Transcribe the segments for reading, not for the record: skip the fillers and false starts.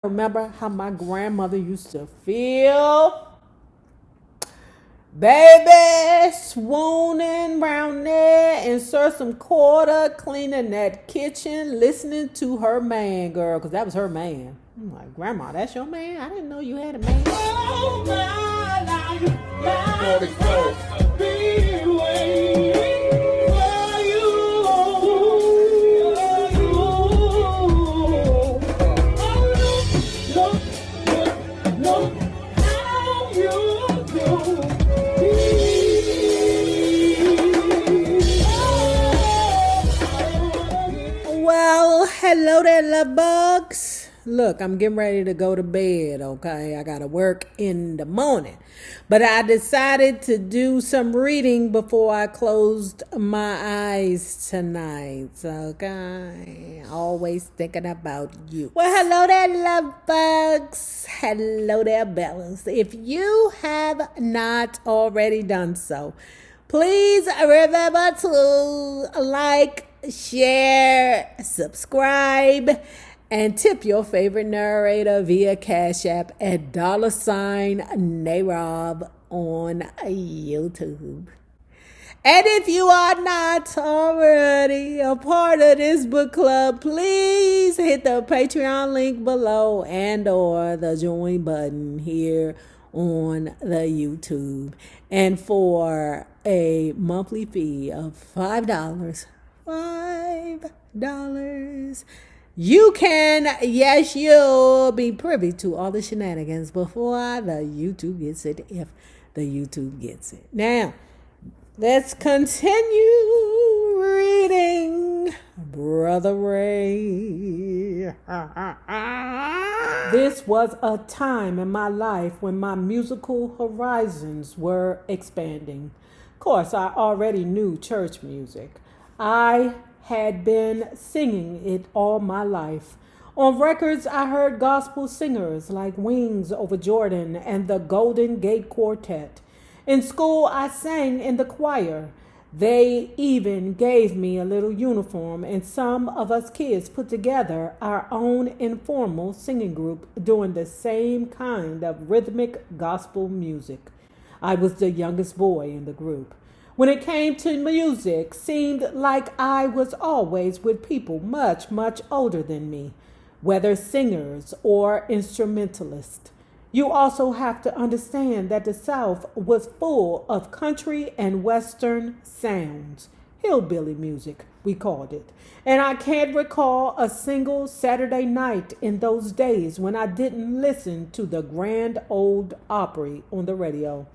Remember how my grandmother used to feel? Baby, swooning round there, insert some quarter, cleaning that kitchen, listening to her man, girl, because that was her man. I'm like, Grandma, that's your man? I didn't know you had a man. Oh, my life, I'll be waiting for you. No, how you do. Well, hello there, love bugs. Look, I'm getting ready to go to bed, okay? I gotta work in the morning. But I decided to do some reading before I closed my eyes tonight, okay? Always thinking about you. Well, hello there, love bugs. Hello there, bellas. If you have not already done so, please remember to like, share, subscribe, and tip your favorite narrator via Cash App at $NayRob on YouTube. And if you are not already a part of this book club, please hit the Patreon link below and or the join button here on the YouTube. And for a monthly fee of $5, you can, yes, you'll be privy to all the shenanigans before the YouTube gets it, if the YouTube gets it. Now, let's continue reading Brother Ray. This was a time in my life when my musical horizons were expanding. Of course, I already knew church music. I had been singing it all my life. On records, I heard gospel singers like Wings Over Jordan and the Golden Gate Quartet. In school, I sang in the choir. They even gave me a little uniform, and some of us kids put together our own informal singing group doing the same kind of rhythmic gospel music. I was the youngest boy in the group. When it came to music, seemed like I was always with people much, much older than me, whether singers or instrumentalists. You also have to understand that the South was full of country and Western sounds. Hillbilly music, we called it. And I can't recall a single Saturday night in those days when I didn't listen to the Grand Ole Opry on the radio.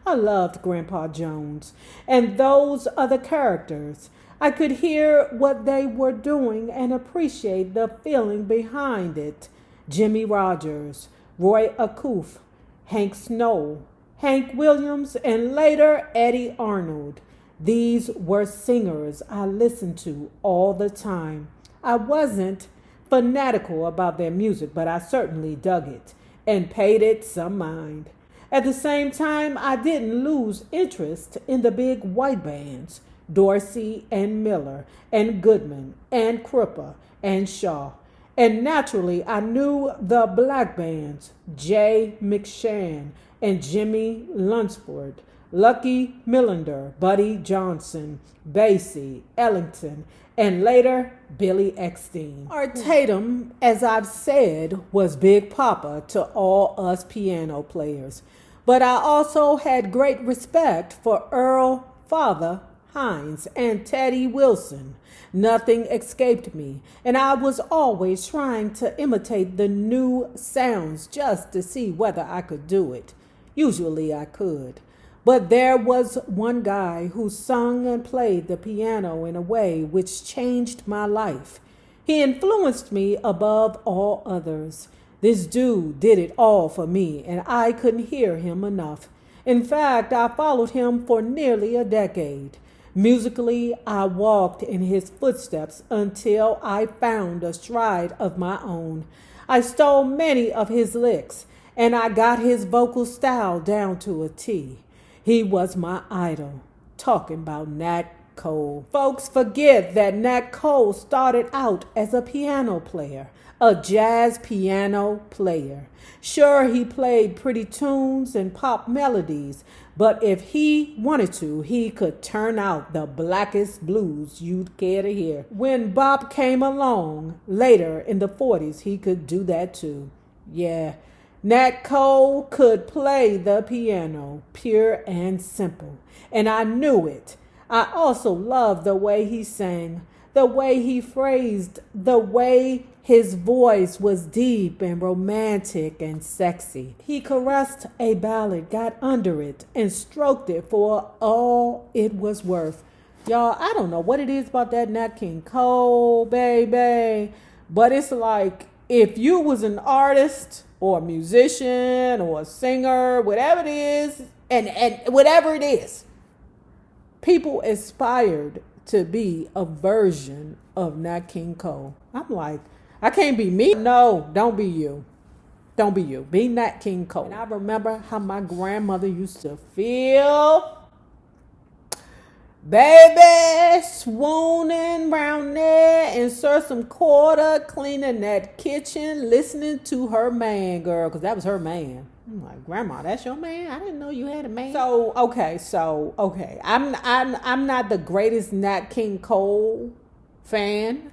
I loved Grandpa Jones and those other characters. I could hear what they were doing and appreciate the feeling behind it. Jimmy Rogers, Roy Acuff, Hank Snow, Hank Williams, and later Eddie Arnold. These were singers I listened to all the time. I wasn't fanatical about their music, but I certainly dug it and paid it some mind. At the same time, I didn't lose interest in the big white bands, Dorsey and Miller and Goodman and Cripper and Shaw. And naturally, I knew the black bands, Jay McShann and Jimmy Lunsford, Lucky Millender, Buddy Johnson, Basie, Ellington, and later Billy Eckstein. Art Tatum, as I've said, was Big Papa to all us piano players. But I also had great respect for Earl Father Hines and Teddy Wilson. Nothing escaped me, and I was always trying to imitate the new sounds just to see whether I could do it. Usually I could. But there was one guy who sung and played the piano in a way which changed my life. He influenced me above all others. This dude did it all for me, and I couldn't hear him enough. In fact, I followed him for nearly a decade. Musically, I walked in his footsteps until I found a stride of my own. I stole many of his licks, and I got his vocal style down to a T. He was my idol. Talking about Nat Cole. Folks forget that Nat Cole started out as a piano player, a jazz piano player. Sure, he played pretty tunes and pop melodies, but if he wanted to, he could turn out the blackest blues you'd care to hear. When Bob came along later in the 40s, he could do that too. Yeah, Nat Cole could play the piano, pure and simple, and I knew it. I also loved the way he sang, the way he phrased, the way his voice was deep and romantic and sexy. He caressed a ballad, got under it, and stroked it for all it was worth. Y'all, I don't know what it is about that Nat King Cole, baby, but it's like if you was an artist or a musician or a singer, whatever it is, and whatever it is, people aspired to be a version of Nat King Cole. I'm like, I can't be me. No, don't be you. Don't be you. Be Nat King Cole. And I remember how my grandmother used to feel. Baby, swooning round there, insert some quarter, cleaning that kitchen, listening to her man, girl, because that was her man. I'm like, Grandma, that's your man? I didn't know you had a man. So okay. I'm not the greatest Nat King Cole fan,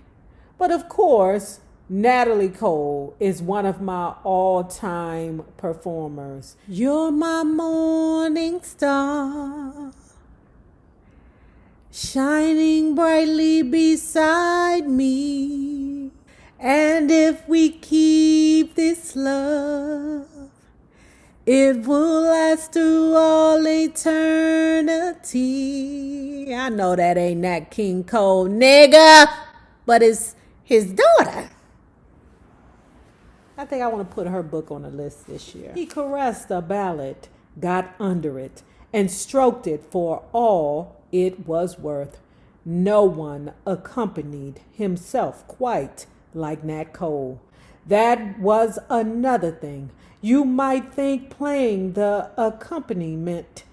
but of course, Natalie Cole is one of my all-time performers. You're my morning star, shining brightly beside me. And if we keep this love, it will last through all eternity. I know that ain't Nat King Cole, nigga, but it's his daughter. I think I want to put her book on the list this year. He caressed a ballad, got under it, and stroked it for all it was worth. No one accompanied himself quite like Nat Cole. That was another thing. You might think playing the accompaniment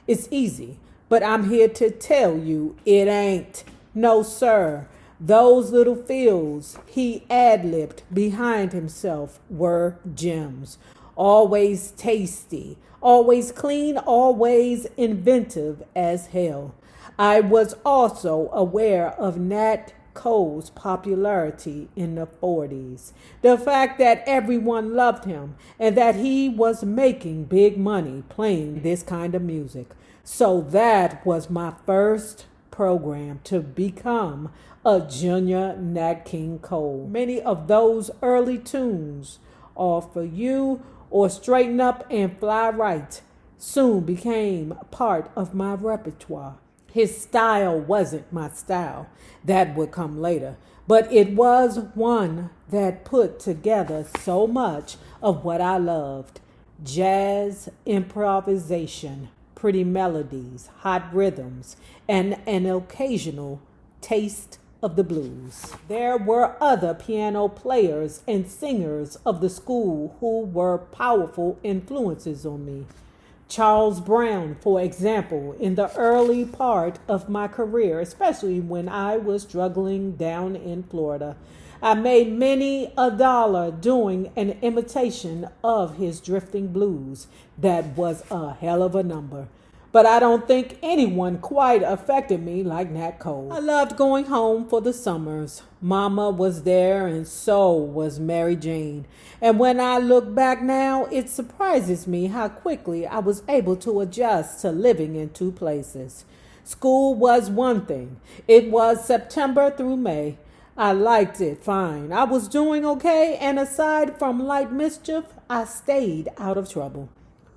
is easy, but I'm here to tell you it ain't. No, sir. Those little fills he ad-libbed behind himself were gems. Always tasty, always clean, always inventive as hell. I was also aware of Nat Cole's popularity in the 40s. The fact that everyone loved him and that he was making big money playing this kind of music. So that was my first program to become a junior Nat King Cole. Many of those early tunes, All For You or Straighten Up and Fly Right, soon became part of my repertoire. His style wasn't my style. That would come later. But it was one that put together so much of what I loved. Jazz, improvisation, pretty melodies, hot rhythms, and an occasional taste of the blues. There were other piano players and singers of the school who were powerful influences on me. Charles Brown, for example, in the early part of my career, especially when I was struggling down in Florida. I made many a dollar doing an imitation of his drifting blues. That was a hell of a number. But I don't think anyone quite affected me like Nat Cole. I loved going home for the summers. Mama was there and so was Mary Jane. And when I look back now, it surprises me how quickly I was able to adjust to living in two places. School was one thing. It was September through May. I liked it fine. I was doing okay, and aside from light mischief, I stayed out of trouble.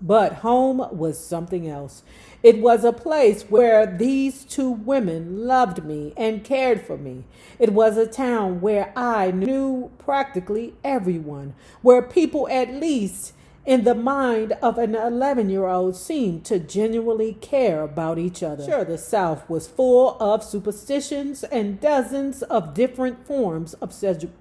But home was something else. It was a place where these two women loved me and cared for me. It was a town where I knew practically everyone, where people, at least in the mind of an 11-year-old, seemed to genuinely care about each other. Sure, the South was full of superstitions and dozens of different forms of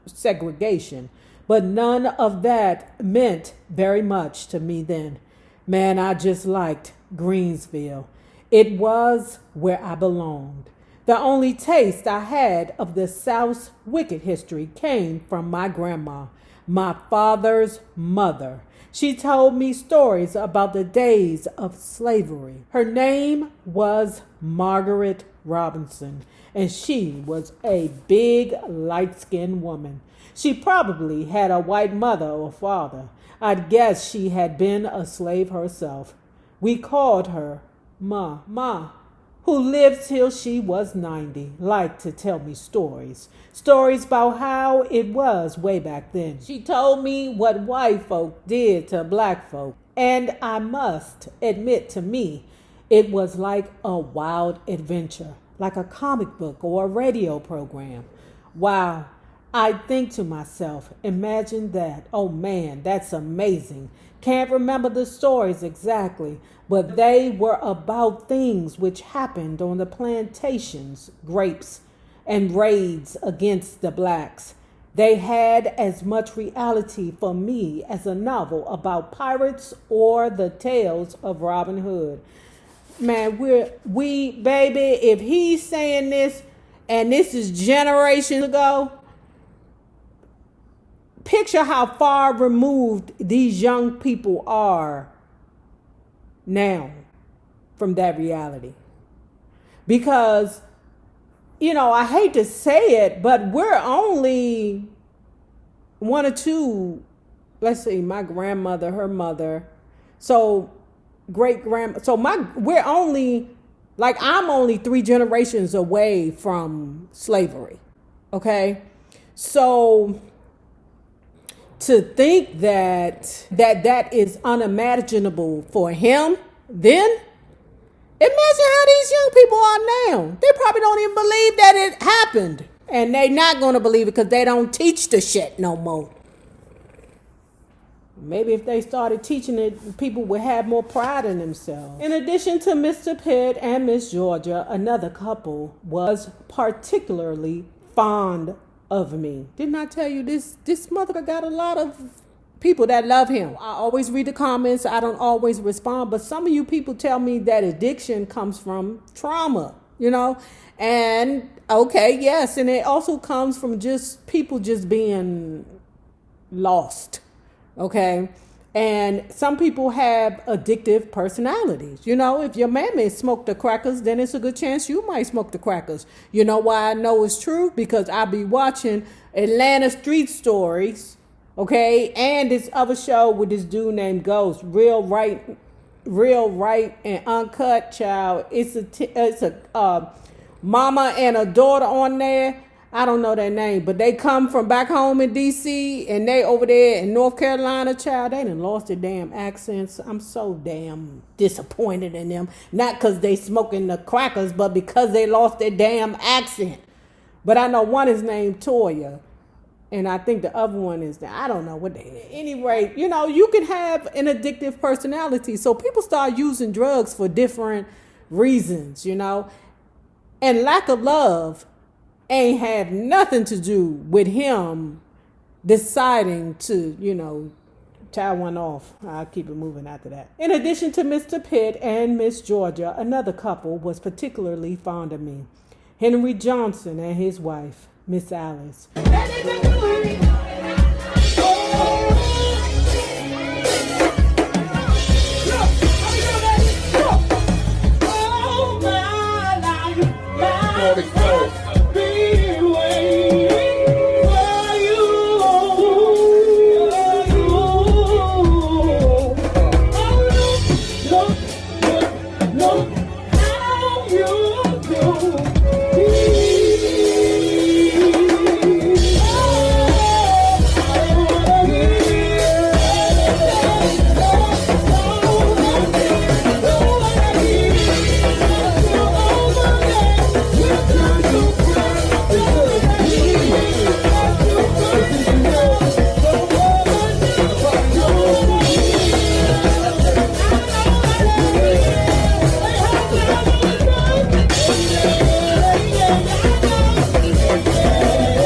segregation, but none of that meant very much to me then. Man, I just liked Greensville. It was where I belonged. The only taste I had of the South's wicked history came from my grandma, my father's mother. She told me stories about the days of slavery. Her name was Margaret Robinson, and she was a big, light-skinned woman. She probably had a white mother or father. I'd guess she had been a slave herself. We called her Ma, who lived till she was 90, liked to tell me stories about how it was way back then. She told me what white folk did to black folk, and I must admit, to me, it was like a wild adventure, like a comic book or a radio program. Wow, I think to myself, imagine that. Oh man, that's amazing. Can't remember the stories exactly, but they were about things which happened on the plantations, grapes, and raids against the blacks. They had as much reality for me as a novel about pirates or the tales of Robin Hood. Man, we baby, if he's saying this, and this is generations ago, picture how far removed these young people are now from that reality. Because, I hate to say it, but we're only one or two, let's see, my grandmother, her mother, so we're only, I'm only 3 generations away from slavery. Okay. So to think that is unimaginable for him, then imagine how these young people are now. They probably don't even believe that it happened. And they not going to believe it because they don't teach the shit no more. Maybe if they started teaching it, people would have more pride in themselves. In addition to Mr. Pitt and Miss Georgia, another couple was particularly fond of me. Didn't I tell you this mother got a lot of people that love him? I always read the comments. I don't always respond, but some of you people tell me that addiction comes from trauma, and okay, yes. And it also comes from just people just being lost. Okay. And some people have addictive personalities. If your mammy smoked the crackers, then it's a good chance you might smoke the crackers. You know why I know it's true? Because I be watching Atlanta Street Stories, okay, and this other show with this dude named Ghost, Real Right and Uncut, child. It's a mama and a daughter on there. I don't know their name, but they come from back home in D.C. and they over there in North Carolina, child. They done lost their damn accents. I'm so damn disappointed in them. Not because they smoking the crackers, but because they lost their damn accent. But I know one is named Toya, and I think the other one is, I don't know what they. Anyway, you can have an addictive personality. So people start using drugs for different reasons, and lack of love ain't have nothing to do with him deciding to, tie one off. I'll keep it moving after that. In addition to Mr. Pitt and Miss Georgia, another couple was particularly fond of me. Henry Johnson and his wife, Miss Alice.